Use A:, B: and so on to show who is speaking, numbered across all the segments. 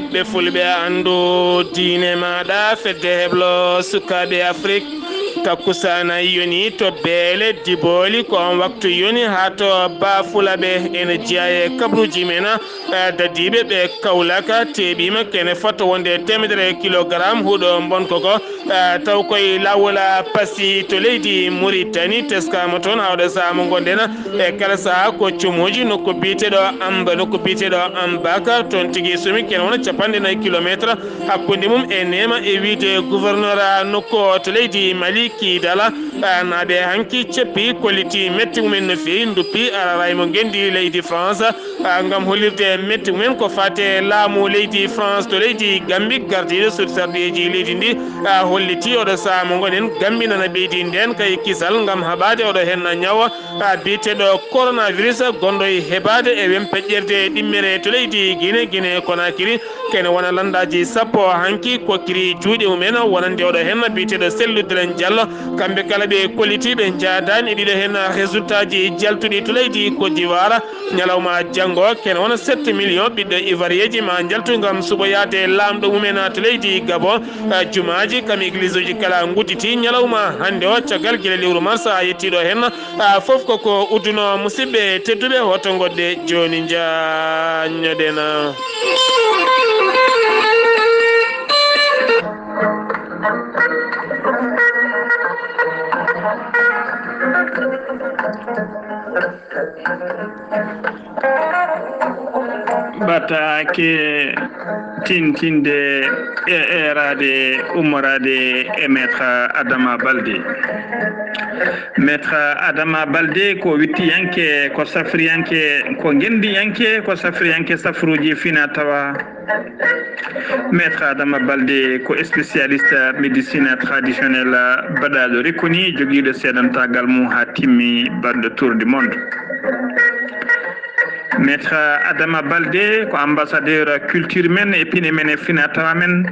A: ɓiɓɓe fulɓe andu diine maɗa fedde heblo sukaɓe Afrique takkusana yoni to beele diboli ko on waktu yoni ha to bafulaɓe ene jeeya e kabruji men dadiɓe ɓe kawlaka teɓima kene fotta wonde 100 kilogramme huuɗo bonkoko taw koye lawola pasi to leydi Mauritanie teskama toon hawɗa sahamo gonɗen e kala saaha ko comuji nokko biteɗo amba nokko biteɗo ambaka toon tigui somi kene wona 40 kilométre hakkude mum e nema e wiide gouverneur nokko to leydi Mali Kidala naɓe hanki ceppi kolliti metti mumen no fewi duppi araraymo gendi leydi France gam hollirde metti mumen ko fate laamu leydi France to leydi Gambie gardiɗo sarɗiji leydi ndi holliti oɗo saaha mo gonen Gambie nana ɓeydi nden kay kisal gam haɓade oɗo hen ñawa biteɗo coronavirus gonɗo e heɓade e wempeƴƴerde ɗimmere to leydi Guinée Conakry kene wona landaji sappo hanki kokkiri juuɗe mumen wonande oɗo hen biteɗo Selludren Diallo kamɓe kala ɓe kolliti ɓe jaadani e ɗiɗo hen résultat ji jaltuɗi to leydi Côte d'Ivoire ñalawma janggo kene wona 7 millions ɓiɗɗo ivoirieji ma jaltu gam suɓoyade lamɗo mumen to leydi Gabon jumaji kam église uji kala gudditi ñalawma hande o caggal guila lewru mars ha yettiɗo hen foof koko udduno musidɓe tedduɓe hoto godde joni jañoɗena.
B: battake tintinde e erade ummorade e maître Adama Baldé. Maître Adama Baldé ko wittiyanke ko safriyanke ko gendiyanke ko safriyanke safruji fina tawa. Maître Adama Baldé ko spécialiste médecine traditionnelle baɗaɗo rekkoni joguiɗo seedantagal mum ha timmi baɗɗo tour du monde. Maître Adama Baldé ko ambassadeur culture men e pine men e fina tawa men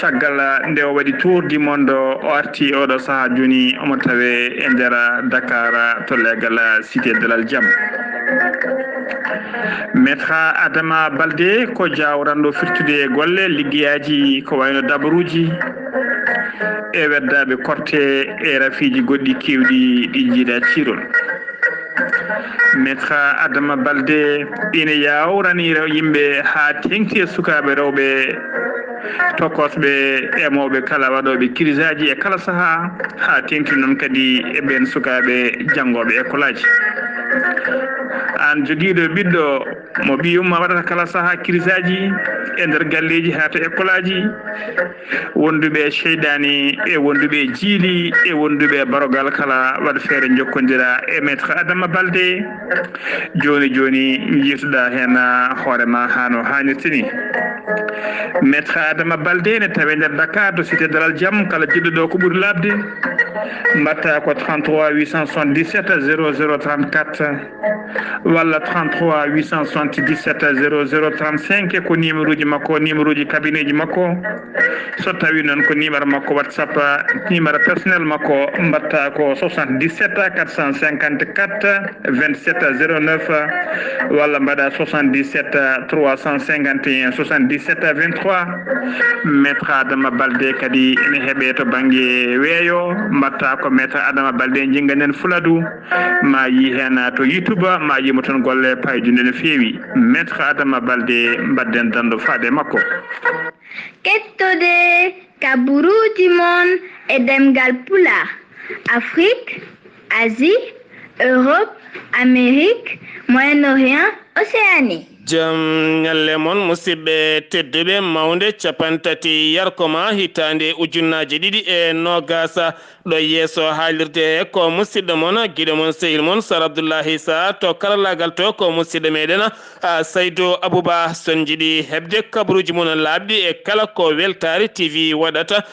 B: caggal nde o waɗi tour du monde o arti oɗo saaha joni omo tawe e nder Dakar to legal cité de l'Aljam. Maître Adama Baldé ko jawranɗo firtude golle liggeyaji ko wayno dabaruji e weddaɓe korte e rafiji goɗɗi kewɗi ɗi jiiɗa cirol. Maître Adama Baldé ina yawranira yimɓe ha tengti e sukaɓe rewɓe tokkosɓe emoɓe kala waɗoɓe kirisaji e kala saaha ha tengti noon kadi e ɓen sukaɓe janggoɓe école aji. An joguiɗo ɓiɗɗo mo ɓiyumma waɗata kala saaha kirisaji e nder galleji ha to école aji wonduɓe ceydani e wonduɓe jiili e wonduɓe barogal kala waɗa feere jokkodira e maître Adama Baldé joni jiituɗa hen hoorema hano hannirtini. Maître Adama Baldé ne tawe nder Dakar to cité de l'Aljam kala jiɗɗo ɗo ko ɓuuri labde mbatta ko 33 877 0034 walla 33 877 0035 ko numéro ji makko numéro ji cabinet ji makko so tawi noon ko numéro makko WhatsApp numéro personnel makko mbatta ko 77 454 27 09 walla mbaɗa 77 351 77 23. Maître Adama Baldé kadi ene heeɓe to banggue weeyo mbatta ko Maître Adama Baldé jinganen Fuladu ma yi hen to YouTube ma yimo toon golle paydude no feewi. Maître Adama Baldé mbadden dando faade makko.
C: Kettode kaburuji mon e demgal pula Afrique, Asie, Europe, Amérique, Moyen-Orient, Océanie.
A: jam ñalle mon musidɓe tedduɓe mawde capantati yarkoma hitande ujunnaje ɗiɗi e nogasa ɗo yeeso haalirde ko musidɗo mon guiɗo mon sehil mon Sar Abdoullahi Sa to karallagal to ko musidɗo meɗen Saydou Abouba son jiiɗi hebde kabaruji mon laaɓɗi e kala ko Weltare TV waɗata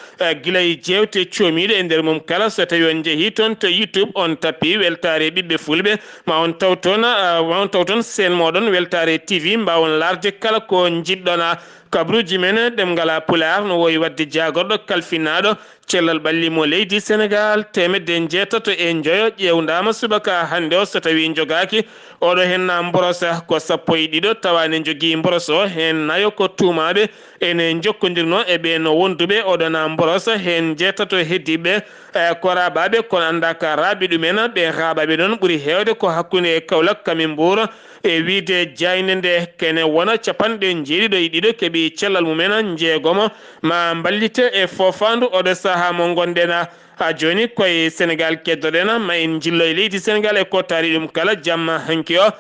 A: guilay jewte comiɗo e nder mum kala so tawi on jeehi toon to YouTube on tappi Weltare ɓiɓɓe fulɓe ma on taw toon sen moɗon Weltare TV mbawon larde kala ko jiɗɗon kabruji men demgala pular no woyi wadde jagorɗo kalfinaɗo cellal ɓallimo leydi Sénégal temedde jeetato e joyo ƴewdama subaka hande o so tawi jogaki oɗo henna mborosa ko sappo e ɗiɗo tawane jogui mboros o hen nayo ko tumaɓe ene jokkodirno e ɓe no wonduɓe oɗona mborosa hen jeetato heddiɓe ko rabaɓe kono anda ka raaɓi ɗumen ɓe rabaɓe ɗon ɓuuri hewde ko hakkude Kaolack kamin Mbour e wiide jayne nde kene wona capanɗe jeeɗiɗo e ɗiɗo keeɓi cellal mumen jeegomo ma ballite e fofandu oɗo saaha mo gonɗena ha joni koye Sénégal keddoɗen ma en jillo e leydi Sénégal e ko taari ɗum kala jamma hanki o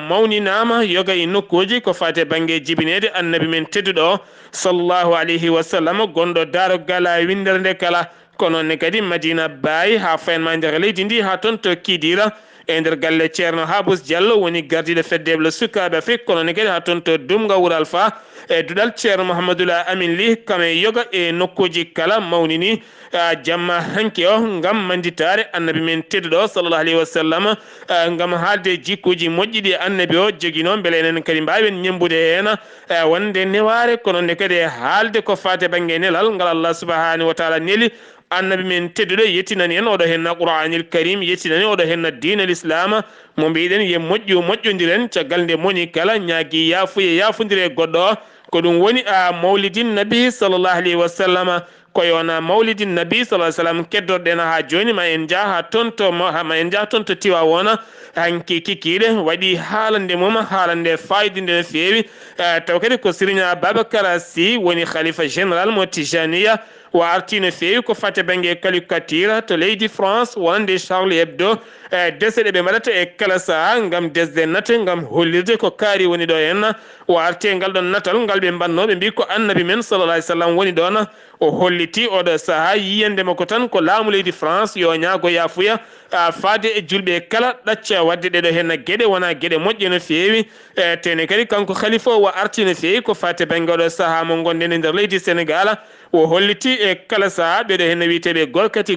A: mawninama yoga e nokkuji ko fate banggue jibinede annabi men tedduɗo o sallllahu alayhi wa sallam gonɗo darogal windere nde kala kono ne kadi Madina Baye ha fayanma nder leydi ndi ha toon to Kidira e nder galle ceerno Habous Diallo woni gardiɗo feddeɓe sukaɓe Afrique kono ne kadi ha toon to Dumga Wural Fa e duɗal ceerno Mouhamadoula Amin Ly kame yoga e nokkuji kala mawnini jamma hanki o ngam manditare annabi men tedduɗo sallallahu alayhi wa sallam ngam haalde jikkuji moƴƴiɗi annabi o joguino beele enen kadi mbawen ñembude hen wonde neware kono ne kadi haalde ko fate banggue nelal ngal Allah subhanahu wa taala neli annabi men tedduɗo yettinani en oɗo henna Qur'anil Karim yettinani oɗo henna diinal Islam mo mbiɗen ye moƴƴodiren caggal nde moni kala ñaagui yafodire goɗɗo ko ɗum woni mawlidin nabi sallallahu alayhi wa sallam koyo wona mawlidin nabi sallallahu alayhi wa sallam keddorɗen ha joni ma en jaaha toon to Tiwawona hanki kikiɗe waɗi haalande mum haalande fayidinde no feewi taw kadi ko Serigne Babacar Sy woni khalifa général mo Tijaniya o arti no feewi ko fate banggue caricature to leydi France wonde Charlie Hebdo dese ɗe ɓe mbaɗata e kala saaha ngam desde nate ngam hollirde ko kaari woni ɗo henna o arte ngal ɗon natal ngal ɓe mbannoɓe mbi ko annabi men sallallah alih w sallam woni ɗon o holliti oɗo saaha yiyandema ko tan ko laamu leydi France yo ñaago yafuya faade e julɓe kala ɗacca wadde ɗeɗo henna gueɗe wona gueɗe moƴƴe no feewi tene kadi kanko khalifa o arti no feewi ko fate banggue oɗo saaha mo gonɗen e nder leydi Sénégal o holliti e kala saaha ɓeɗo henna wiiteɓe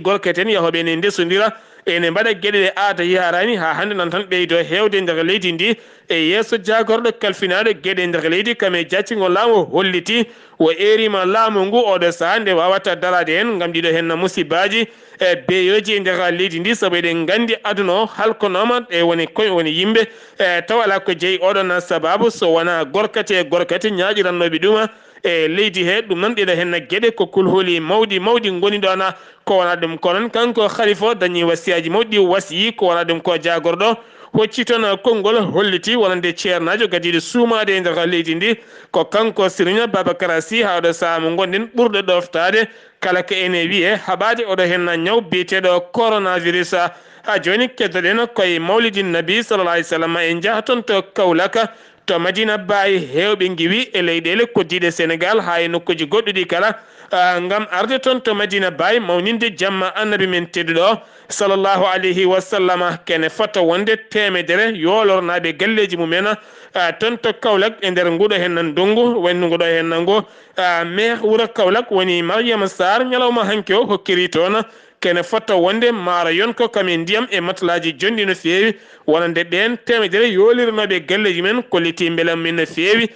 A: golkaten yahoɓe ne ndesodira ene mbaɗa gueɗe ɗe aada yarani ha hande noon tan ɓeydo hewde nder leydi ndi e yesso jagorɗo kalfinaɗo gueɗe nder leydi kame jaccigol laamu holliti o erima laamu ngu oɗo saaha nde wawata darade hen ngam ɗiɗo henna musibaji e beyoji e nder leydi ndi saabu eɗen gandi aduna o halkonoma e woni yimɓe taw ala ko jeeyi oɗon sababu so wona gorkate ñaƴirannoɓe ɗuma e leydi he ɗum noon ɗiɗo henna gueɗe ko kulhuli mawɗi goni ɗona ko wona ɗum ko noon kanko khalifa o dañi wasiyaji mawɗi wasiyi ko wona ɗum ko jagorɗo hocci toon konngol holliti wonande ceernajo gadiɗo suumade e nder leydi ndi ko kanko Serigne Babacar Sy hawɗo saaha mo gonɗen ɓurɗo ɗoftade kala ko ene wiye haɓade oɗo henna ñaw biyeteɗo coronavirus ha joni keddoɗen koye mawlidin nabi sallallah alih w sallam en jaaha toon to Kaolack to Madina Baye hewɓe giwi e leyɗele koddiɗe Sénégal ha e nokkuji goɗɗuɗi kala ngam arde toon to Madina Baye mawninde jamma annabi men tedduɗo sallallahu alayhi wa sallam kene fota wonde temedere yolornaɓe galleji mumen toon to Kaolack e nder nguɗo henna ndungu woni nguɗo henna ngo maire wuuro Kaolack woni Mariama Sarr ñalawma hanki o hokkiri toon kene fota wonde maaro yonko kame ndiyam e matlaji jonɗi no feewi wonande ɓen temedere yolirnoɓe galleji men kolliti beelam men no feewi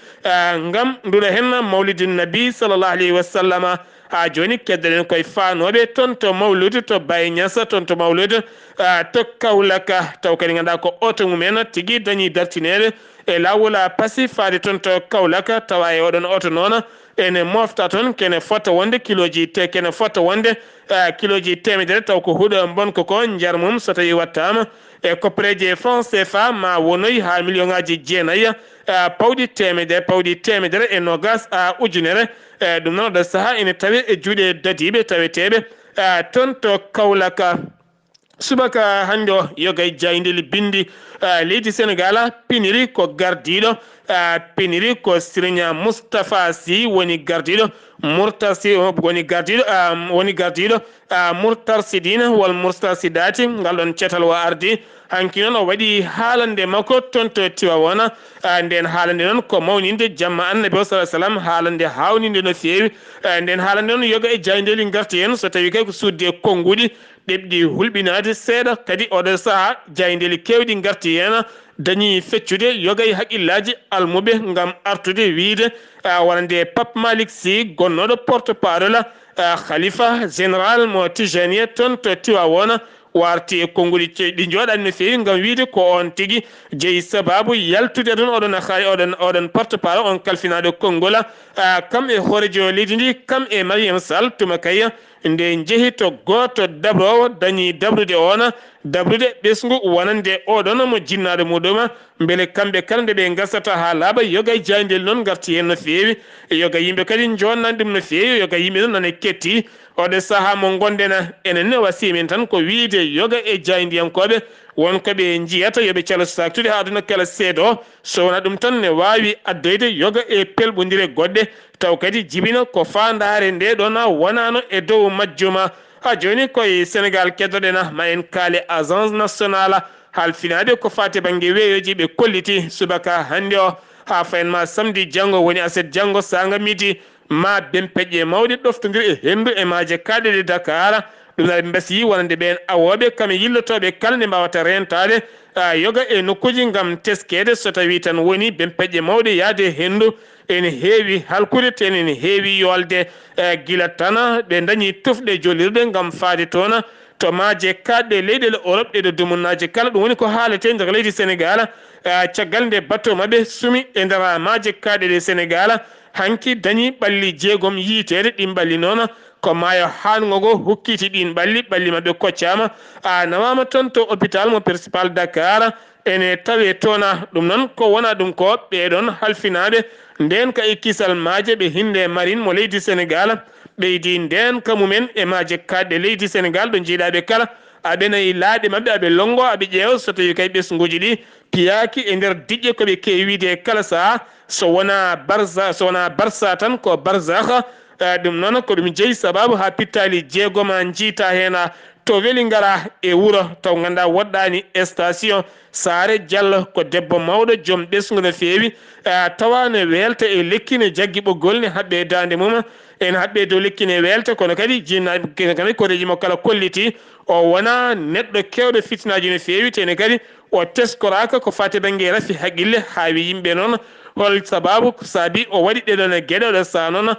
A: ngam nduɗo henna mawlidin nabi sallallahu alayhi wa sallam ha joni keddoɗen koye fanoɓe toon to mawlude to Baye Niass toon to mawlude to Kaolack taw kadi ganduɗa ko oto mumen tigui dañi dartinede e lawol paasi faade toon to Kaolack tawa e oɗon oto noon ene mofta toon kene fota wonde kiloji temedere taw ko huuɗo bonko ko jar mum so tawi wattama e koppareje franc CFA ma wonoyi ha million ngaji jeenayyi pawɗi temedere e nogas ujunere ɗum noon ɗo saaha ene tawi e juuɗe dadiɓe taweteɓe toon to Kaolack subaka hande o yoga jaydeli bindi leydi Sénégal piniri ko gardiɗo piniri ko Serigne Moustapha Sy woni gardiɗo Mourtarsidina wal Mourtarsidati ngal ɗon cetal o ardi hanki noon o waɗi haalande makko toon to Tiwawona nden haalande noon ko mawninde jamma annabi o sallallahu alih w sallam haalande hawnide no feewi nden haalande noon yoga e jaydeli garti hen so tawi kay ko sudde konnguɗi ɗeɓɗi hulɓinade seeɗa kadi oɗo saaha jaydeli kewɗi garti hen dañi feccude yogay haqillaji almuɓe ngam artude wiide wonande Pape Malick Sy gonnoɗo porte parole khalifa général mo tijaniya ton to Tiwawona warti e konnguli ɗi jooɗani no feewi ngam wiide ko on tigi jeeyi sababu yaltude ɗon oɗon porte parole on kalfinaɗo kongola kam e hoorejo leydi ndi kam e Mariame Sall tuma kay nde jeehi to goto dabrowo dañi dabrude ona dabrude ɓesgu wonande oɗon mo jinnaɗo muɗum beele kamɓe kala nde ɓe gasata ha laaɓa yoga jayndel noon garti hen no feewi yoga yimɓe kadi jonnan ɗum no feewi yoga yimɓe noon nane ketti oɗo saaha mo gondena enen ne wasimin tan ko wiide yoga e jayndiyankoɓe wonkoɓe jiyata yoɓe calo saktude ha aduna kala seedo so wona ɗum tan ne wawi addoyde yoga e pelɓodire goɗɗe taw kadi jibina ko fandare nde ɗon wonano e dow majjuma ha joni koye Sénégal keddoɗena ma en kaale agence nationale halfinade ko fate banggue weeyoji ɓe kolliti subaka hande o ha fayenma samedi janggo woni aset janggo sanga midi ma bempeƴƴe mawɗe ɗoftodir e hendu e maaje kaɗeɗe Dakar ɗum naɓe mbasi wonande ɓen awoɓe kame yillotoɓe kala nde mbawata rentade yoga e nokkuji ngam teskede so tawi tan woni bempeƴƴe mawɗe yaade hendu ene heewi halkude te ene heewi yolde gila tan ɓe dañi tufɗe jolirde ngam faade toon to maaje kaɗɗe leyɗele Europe ɗeɗo dumunnaji kala ɗum woni ko haalete nder leydi Sénégal caggal nde bateau mabɓe sumi e nder maaje kaɗɗe Sénégal hanki dañi ɓalli jeegom yiitede ɗin ɓalli noon ko maayo hangogo hukkiti ɗin ɓalli mabɓe koccama nawama toon to hôpital mo principal Dakar ene tawe toona ɗum noon ko wona ɗum ko ɓeɗon halfinade nden ka e kisal maaje ɓe hinde marine mo leydi Sénégal ɓeydi nden kamumen e maaje kaɗɗe leydi Sénégal ɗo jiiɗaɓe kala aɓe nayi laaɗe mabɓe aɓe longo aɓe ƴeewa so tawi kay ɓesguji ɗi piyaki e nder diƴƴe koɓe keewide kala saha so wona barsa tan ko barzakha ɗum noon ko ɗum jeeyi sababu ha pittali jeegoma jiita hen to weeli ngara e wuuro taw ganduɗa woɗɗani station Saare Diallo ko debbo mawɗo joom ɓesgu no feewi tawa ne welta e lekki ne jaggi ɓoggol ne haɓɓe dande mum ene haɓɓe dow lekki ne welta kono kadi jinnaɓe kadi koreji mo kala kolliti o wona neɗɗo kewɗo fitinaji no feewi tene kadi o teskoraka ko fate banggue rafi haqqille hawi yimɓe noon hol sababu saabi o waɗi ɗeɗon gueɗe oɗo saa noon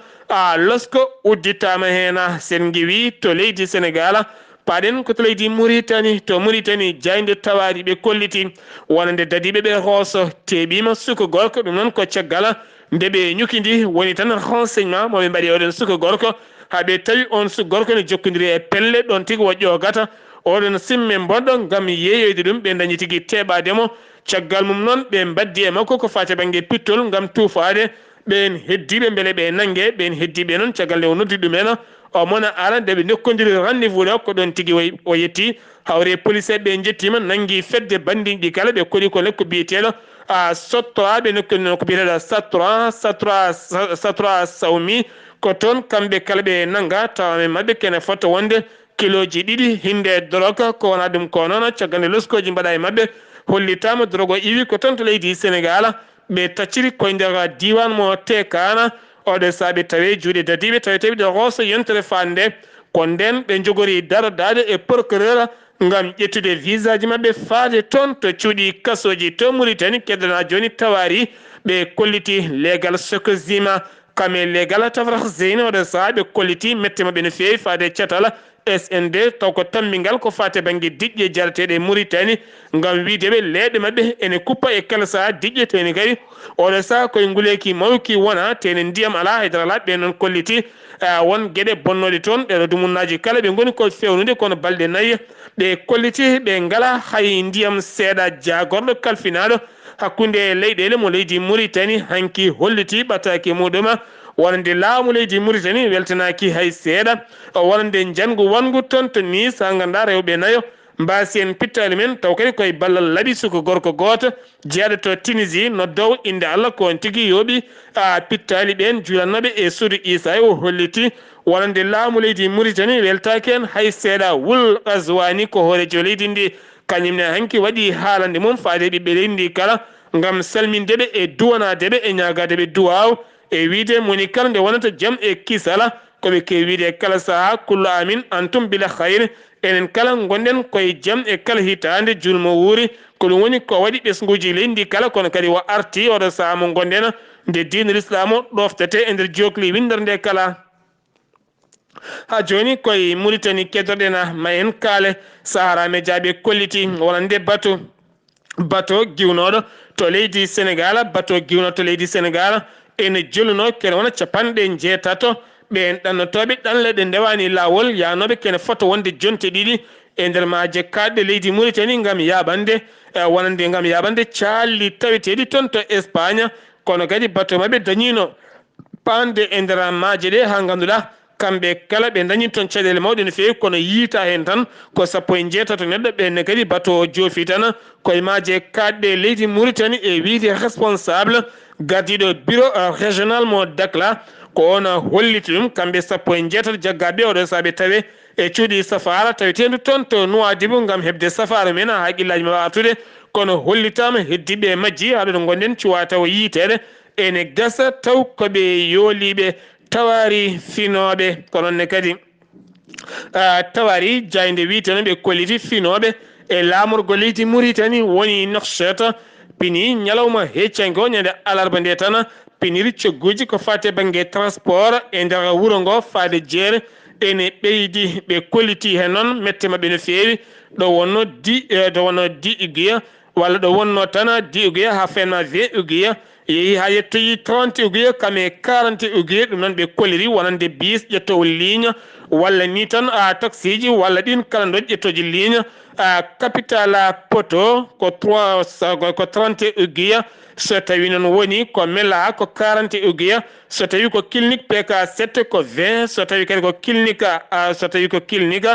A: losko udditama hen sen giwi to leydi Sénégal paɗen ko to leydi Mauritanie jayde tawari ɓe kolliti wonande dadiɓe ɓe hooso teɓima suka gorko ɗum noon ko caggal nde ɓe ñukidi woni tan renseignement moɓe mbaɗi oɗon suka gorko haɓe tawi on suka gorko ne jokkodiri e pelle ɗon tigui wo ƴogata oɗon simme bonɗo gam yeeyoyde ɗum ɓe dañi tigui teɓademo caggal mum noon ɓe mbaddi e makko ko fate banggue pittol gam tufade ɓen heddiɓe beele ɓe nanggue ɓen heddiɓe noon caggal nde o noddi ɗumen o mona ara nde ɓe dokkodiri rendez-vous ɗo ko ɗon tigui o yetti hawre police ɓe jettima nangui fedde bandiɗi kala ɓe koɗi ko lekko biyeteɗo sottoa ɓe nokkodino ko biyeteɗo satra sawmi ko toon kamɓe kala ɓe nanga tawame mabɓe kene fotta wonde kiloji ɗiɗi hinde drogue ko wona ɗum ko noon caggal nde loskoji mbaɗa e mabɓe hollitama drogue o iwi ko toon to leydi Sénégal ɓe tacciri koye nder diwan mo tekana oɗo saabi tawi juuɗe dadiɓe tawi ɗo hooso yontere fande ko nden ɓe jogori darodade e procureur ngam ƴettude visa ji mabɓe faade toon to cuuɗi kasoji to Mauritanie keddana joni tawari ɓe kolliti légal Sococim kame légal Tafrakh Zeyni oɗo saaha ɓe kolliti mette mabɓe no fewi faade catal SND taw ko tammingal ko fate banggue diƴƴe jarateɗe Mauritanie ngam wideɓe leeɗe mabɓe ene kuppa e kala saha diƴƴe teni kadi oɗo saaha koye nguleki mawki wona tene ndiyam ala haydara ala ɓe noon kolliti won gueɗe bonnoɗe toon ɓeɗo dumunnaji kala ɓe goni ko fewnude kono balɗe nayyi ɓe kolliti ɓe ngala hay ndiyam seeɗa jagorɗo kalfinaɗo hakkude leyɗele mo leydi Mauritanie hanki holliti ɓattaki muɗum wonande laamu leydi Mauritanie weltanaki hay seeɗa wonande jangu wangu toon to Nice ha ganduɗa rewɓe nayo mbasi en pittali men taw kadi koye ballal laaɓi suka gorko goto jeeyaɗo to Tunisie no dow inde Allah ko on tigui yooɓi pittali ɓen juulannoɓe e suudu Issa o holliti wonande laamu leydi Mauritanie weltaki en hay seeɗa Wul Ghazouani ko hoorejo leydi ndi kañumne hanki waɗi haalande mum faade ɓiɓɓe leydi ndi kala ngam salmindeɓe e duwanadeɓe e ñagadeɓe duwaw e wiide moni kala nde wonata jaam e kisala ko be ke wiide kala saha kullu amin antum bila khair enen kala gonden koye jam e kala hitande julmo wuri ko ɗum woni ko waɗi ɓesguji leydi kala kono kadi wa arti oɗo saha mo gonden nde dinul islam o ɗoftete e nder jokli windere nde kala ha joni koye Mauritanie keddoɗena ma en kaale Sahara jaaɓe kolliti wonande bateau giwnoɗo to leydi Sénégal bateau giwnoɗo to leydi Sénégal ene jolluno kene wona capanɗe jeetato ɓen ɗannotoɓe ɗanle ɗe ndewani lawol yanoɓe kene foto wonde jonte ɗiɗi e nder maaje kaɗɗe leydi Mauritanie ngam yaɓande wonande ngam yaɓande calli taweteɗi toon to Espagne kono kadi bateau mabɓe dañino pande e nder maaje ɗe ha ganduɗa kamɓe kala ɓe dañi toon caɗele mawɗe no fewi kono yiita hen tan ko sappo e jeetato neɗɗo ɓenne kadi bateau joofi tan koye maaje kaɗɗe leydi Mauritanie e wiide responsable gardiɗo bureau régional mo Dakhla ko on holliti ɗum kamɓe sappo e jeetato jaggaɓe oɗo saaɓe tawe e cuuɗi safara tawetedu toon to Nouadhibou ngam hebde safara men ha haqqillaji maɓe artude kono hollitama heddiɓe majji haɗo ɗo gonɗen cuwa taw yiitede ene gasa taw koɓe yooliɓe tawari finoɓe kononne kadi tawari jayde wiiteno ɓe kolliti finoɓe e lamorgo leydi Mauritanie woni Nouakchott pini ñalawma heccange o ñande alarba nde tan piniri cogguji ko fate banggue transport e nder wuuro ngo faade jeere ene ɓeydi ɓe kolliti hen noon mette mabɓe no fewi ɗo wonno di uguiya walla ɗo wonno tan di uguiya ha fenma 20 uguiya yeehi ha yettoyi 30 uguiya kame 40 uguiya ɗum noon ɓe kolliri wonande bis ƴettowol ligne walla ni tan taxi ji walla ɗin kala ɗon ƴettoji ligne capital poto ko 30 uguiya so tawi noon woni ko mela ko 40 uguiya so tawi ko clinique PK 7 ko 20 so tawi kadi ko clinique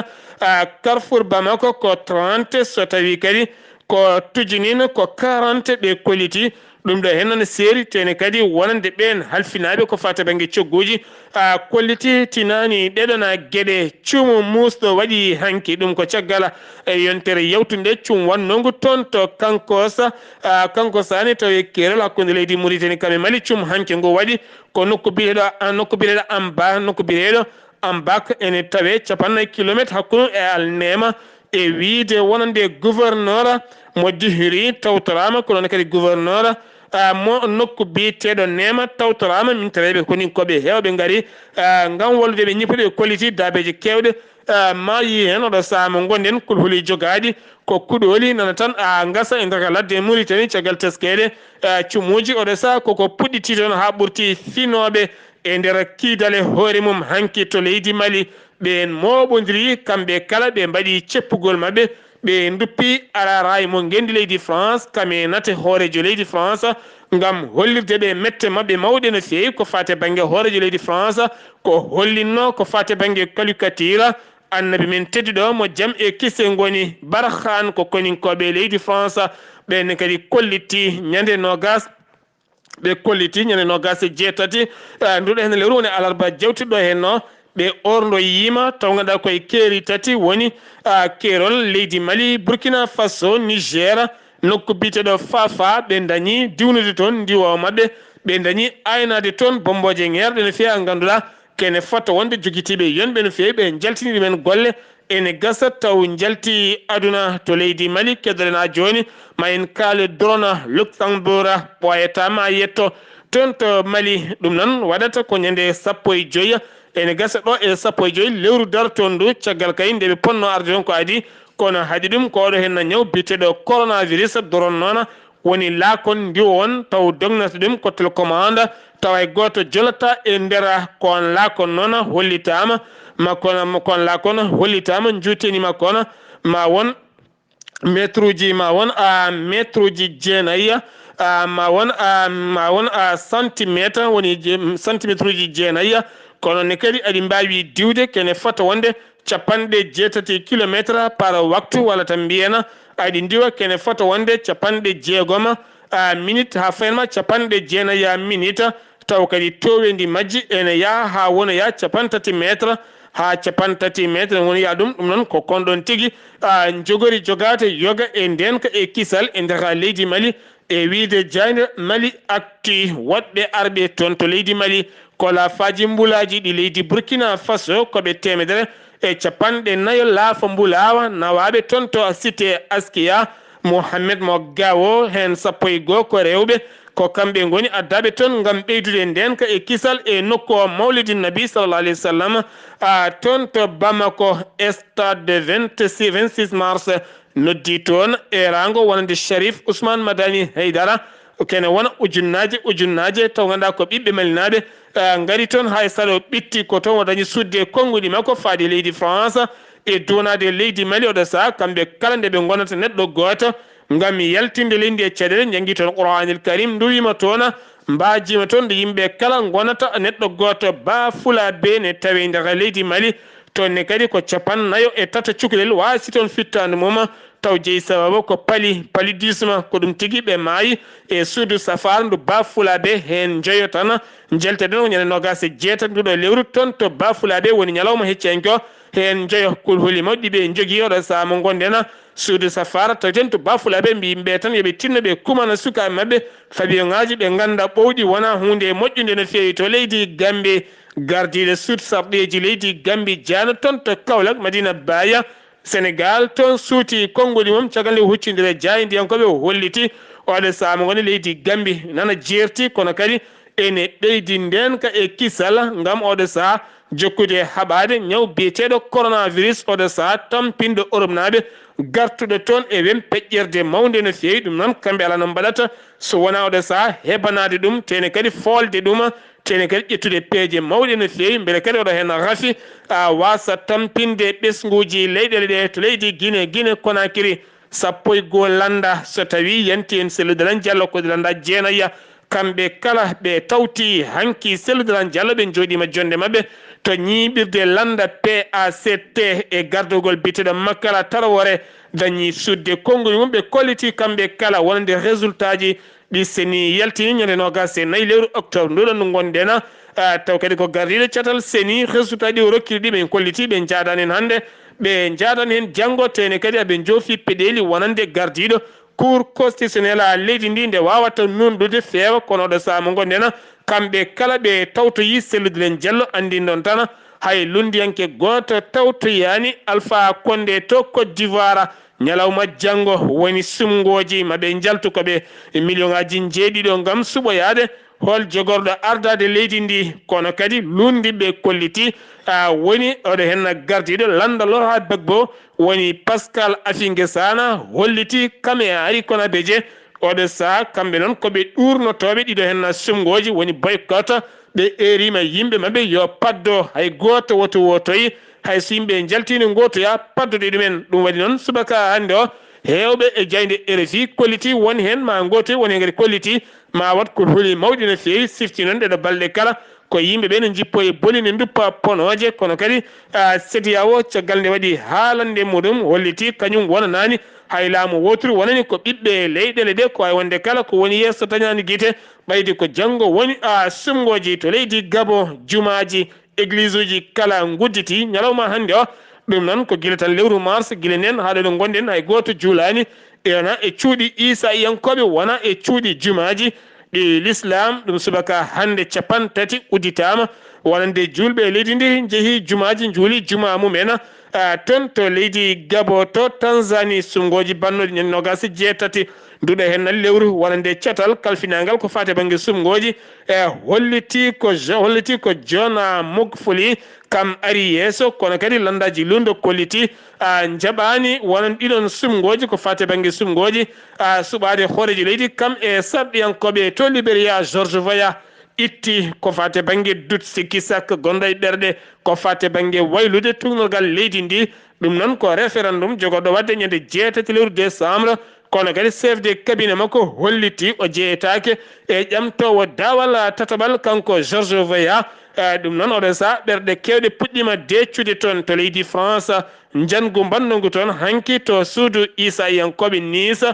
A: Carrefour Bamako ko 30 so tawi kadi ko tujinino ko 40 ɓe kolliti ɗum ɗo hen noon seeri tene kadi wonande ɓen halfinaɓe ko fata banggue cogguji kolliti tinani ɗeɗona gueɗe cuumu musɗo waɗi hanki ɗum ko caggal yontere yawtude cuum wannongu toon to kanko sani tawi kerol hakkude leydi Mauritanie kamɓe mali cuum hanki ngu waɗi ko nokku biyeɗo amba nokku biyeɗo ambak ene tawe 40 kilométre hakkude e Alnema e wiide wonande gouverneur mo dihiri tawtorama ko noon kadi gouverneur mo nokku biyeteɗo Nema tawtorama min taweɓe koni koɓe hewɓe gaari ngam wallude ɓe ñippude kolliti dabeje kewɗe ma yi hen oɗo saha mo gonɗen kulhuli jogaɗi ko kuɗoli nana tan gasa e nder ladde Mauritanie caggal teskede cumuji oɗo saha koko puɗɗiti toon ha ɓurti finoɓe e nder kiidale hoore mum hanki to leydi Mali ɓe moɓodiri kamɓe kala ɓe mbaɗi ceppugol mabɓe ɓe duppi ararayi mo gendi leydi France kame nate hoorejo leydi France ngam hollirde ɓe mette mabɓe mawɗe no fewi ko fate banggue hoorejo leydi France ko hollinno ko fate banggue qualificature annabi men tedduɗo mo jaam e kisse goni Barkhane ko koninkoɓe leydi France ɓenne kadi kolliti ñande nogas ɓe kolliti ñande nogas e jeetati nduɗo hen lewru woni alarba jewtiɗo henno ɓe ordo yima taw ganduɗa koye keeri tati woni keerol leydi Mali Burkina Faso Niger nokku biteɗo Fafa ɓe dañi diwnude toon ndiwowo mabɓe ɓe dañi aynade toon bomboje ngerɗe no fewi ganduɗa kene fotta wonde joguitiɓe yonɓe no fewi ɓe jaltini men golle ene gasa taw jalti aduna to leydi Mali keddoɗen ha joni ma en kaale drone Luxembourg ɓoyatama yetto toon to Mali ɗum noon waɗata ko ñande 15 ene gasa ɗo e 15 lewru darton ndu caggal kay nde ɓe ponno arde on ko adi kono haadi ɗum ko oɗo hen ñaw biteɗo coronavirus doron noon woni laakon ndiwo on taw dognata ɗum ko télécommande tawa goto jolata e nder kon laakon noon hollitama kon laakon hollitama juuteni makkono ma won métre uji jeenayyi ma won centimétre woni centimétre uji jeenayyi kono ne kadi aɗi mbawi diwde kene fota wonde 80 kilométre par waktu walla tan mbiyena aɗi diwa kene fota wonde 60 minute ha fenma 90 minute taw kadi towendi majji ene yaha ha wona ya 30 métre ha 30 métre woni ya ɗum noon ko konɗon tigui jogori jogate yoga e ndenka e kisal e nder leydi Mali e wiide jayde Mali actu woɗɓe arɓe toon to leydi Mali ko la faji mbulaji ɗi leydi Burkina Faso koɓe temedere e capanɗe nayo laafa mbulawa nawaɓe toon to cité Askia Mohamed Mo Gawo hen sappo e goho ko rewɓe ko kamɓe ngoni addaɓe toon ngam ɓeydude ndenka e kisal e nokku o mawlidi nabi sallallah alayhi wa sallam toon to Bamako stade de 26 mars noddi toon e rango wonande Sharif Ousmane Madani Haydara kene wona ujunnaje taw ganduɗa ko ɓiɓɓe malinaɓe ngari toon hay salo ɓitti ko toon o dañi sudde konnguli makko faade leydi France e donade leydi Mali oɗo saha kamɓe kala nde ɓe gonata neɗɗo goto ngam yaltinde leydi e caɗele jangui toon Qur'anil Karim ndu wima toon mbajima toon nde yimɓe kala gonata neɗɗo goto ba Fulaɓe ne tawi nder leydi Mali toon ne kadi ko capannayo e tata cukalel wasi toon fittande mum taw jeeyi sababu ko paludisme ko ɗum tigui ɓe maayi e suudu safar ndu ba Fulaɓe hen jeeyo tan jelteɗen ko ñande 27 nduɗo lewru toon to ba Fulaɓe woni ñalawma heccenko hen jeeyo kulhuli mawɗi ɓe jogui oɗo saha mo gonɗen suudu safara taten to ba Fulaɓe mbi yimɓe tan yooɓe tinno ɓe kumana sukaɓe mabɓe fabiyoŋaji ɓe ganda ɓowɗi wona hunde moƴƴude no fewi to leydi Gambie gardiɗo suud sarɗeji leydi Gambie jano toon to Kaolack Madina Baya Sénégal toon suuti konngoli mum caggal nde huccidire jaydiyankoɓe holliti oɗo saha mo goni leydi Gambie nana jerti kono kadi ene ɓeydi ndenka e kisal ngam oɗo saha jokkude haɓade ñaw biyeteɗo coronavirus oɗo saha tampinɗo Europe naɓe gartuɗo toon e wen peƴƴerde mawde no fewi ɗum noon kamɓe ala no mbaɗata so wona oɗo saha hebanade ɗum tene kadi folde ɗum tene kadi ƴettude peeje mawɗe no fewi beele kadi oɗo hen rafi wasa tampinde ɓesguji leyɗele ɗe to leydi Guinée Conakry sappo e goho landa so tawi yanti en selludaran Diallo ko landa jeenayya kamɓe kala ɓe tawti hanki selludaran Diallo ɓe jooɗima jonde mabɓe to ñiɓirde landa PACT e gardugol biteɗo Makala Tarawore dañi sudde konngol mum ɓe kolliti kamɓe kala wonde résultat ji ɗi seni yaltini ñande 24 lewru octobre nduɗon ndu gonɗen taw kadi ko gardiɗo catal seni résultat ɗi o rokkiri ɗi ɓe kolliti ɓe jadani hen hande ɓe jadani hen janggo tene kadi aɓe joofi peɗeli wonande gardiɗo cour constitutionnel leydi ndi nde wawata nunɗude feewa kono ɗo saha mo gonɗen kamɓe kala ɓe tawtoyi selludilen Diallo andi ɗon tan hay lundiyanke goto tawtoyani Alpha Condé to Côte d'Ivoire ñalawma janggo woni sumgoji maɓe jaltu koɓe million ngaji jeeɗiɗo ngam suɓoyade hol jogorɗo ardade leydi ndi kono kadi lundiɓe kolliti woni oɗo hen gardiɗo landalo ha Bagbo woni Pascal Afingue Sana holliti kame ari kono beje oɗo saha kamɓe noon koɓe ɗurnotoɓe ɗiɗo hen sumgoji woni boycott ɓe erima yimɓe mabɓe yo paddo hay goto wotoyi hay so yimɓe jaltini gotoya paddude ɗumen ɗum waɗi noon subaka hande o hewɓe e jayde RFI kolliti woni hen ma gotoy woni hen kadi kolliti ma wat ko huuli mawɗi no fewi sifti noon ɗeɗo balɗe kala ko yimɓeɓe ne jippo e boni ne duppa ponoje kono kadi CEDEAO caggal nde waɗi haalande muɗum holliti kañum wonanani hay laamu woturu wonani ko ɓiɓɓe leyɗele ɗe ko way wonde kala ko woni yesso tañani guite ɓaydi ko janggo woni sumgoji to leydi Gabon jumaji église uji kala gudditi ñalawma hande o ɗum noon ko guila tan lewru mars guila nen haɗo ɗo gonɗen hay goto juulani ena e cuuɗi Isa iyankoɓe wona e cuuɗi jumaji ɗi l'islam ɗum subaka hande 30 udditama wonande julɓe leydi ndi jeehi jumaji juuli juma mumen toon to leydi Gabon to Tanzanie sumgoji bannoɗi ñande 27 nduɗo hen lewru wonande catal kalfinagal ko fate banggue sumgoji holliti ko John Magufuli kam ari yeeso kono kadi landaji lundo kolliti jaɓani wonan ɗiɗon sumgoji ko fate banggue sumgoji suɓade hooreji leydi kam e sarɗiyankoɓe to Libéria George Weah itti ko fate banggue dut sikki sak gonɗo e ɓerɗe ko fate banggue waylude tugnolgal leydi ndi ɗum noon ko référendum jogoɗo wadde ñande 6 lewru décembre kono kadi chef de cabinet makko holliti o jeeyetake e ƴamtowo dawal tataɓal kanko George Weah ɗum noon oɗo saha ɓerɗe kewɗe puɗɗima deccude toon to leydi France jangu bannogu toon hanki to suudu Isa iyankoɓe Nice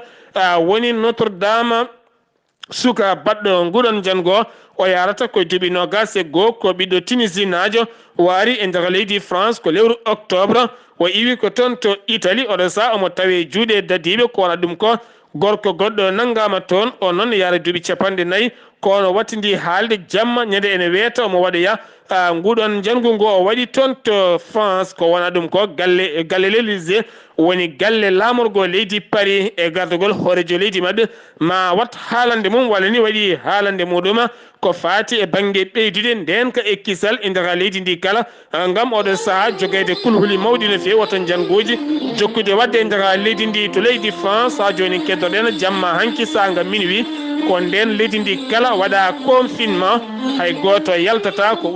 A: woni Notre Dame suka baɗɗo nguɗon jango o yarata ko duuɓi 21 ko ɓiɗɗo tunisinajo waari e nder leydi France ko lewru octobre o iwi ko toon to Italie oɗo saha omo tawe juuɗe dadiɓe ko wona ɗum ko gorko goɗɗo nanggama toon o noon yaara duuɓi 4 kono wattindi haalde jamma ñande ene weeta omo waɗoya nguɗon janngu ngo o waɗi toon to France ko wona ɗum ko galle l'Élysée woni galle lamorgo leydi Paris e gardugol hoorejo leydi maɓɓe ma wat haalande mum walla ni waɗi haalande muɗum ko faati e banggue ɓeydude nden ka ekkisal e nder leydi ndi kala ngam oɗon saaha jogede kulhuli mawɗi no fewi woton janngoji jokkude wadde e nder leydi ndi to leydi France ha joni keddoɗen jamma hanki saga minuit ko nden leydi ndi kala waɗa confinement hay goto yaltata ko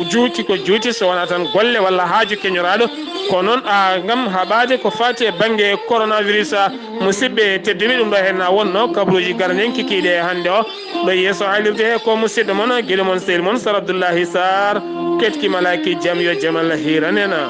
A: juuti so wona tan golle walla haaju keñoraɗo ko noon ngam haɓade ko fati e banggue coronavirus musidɓe tedduɓe ɗum ɗo hen wonno kabaruji garnen kikiɗe hande o ɗo yeeso haalirde he ko musidɗo moon gueɗe moon sehil moon Sar Abdoullahi Sarr ketki malaki jaam yo jaam Allah hiranena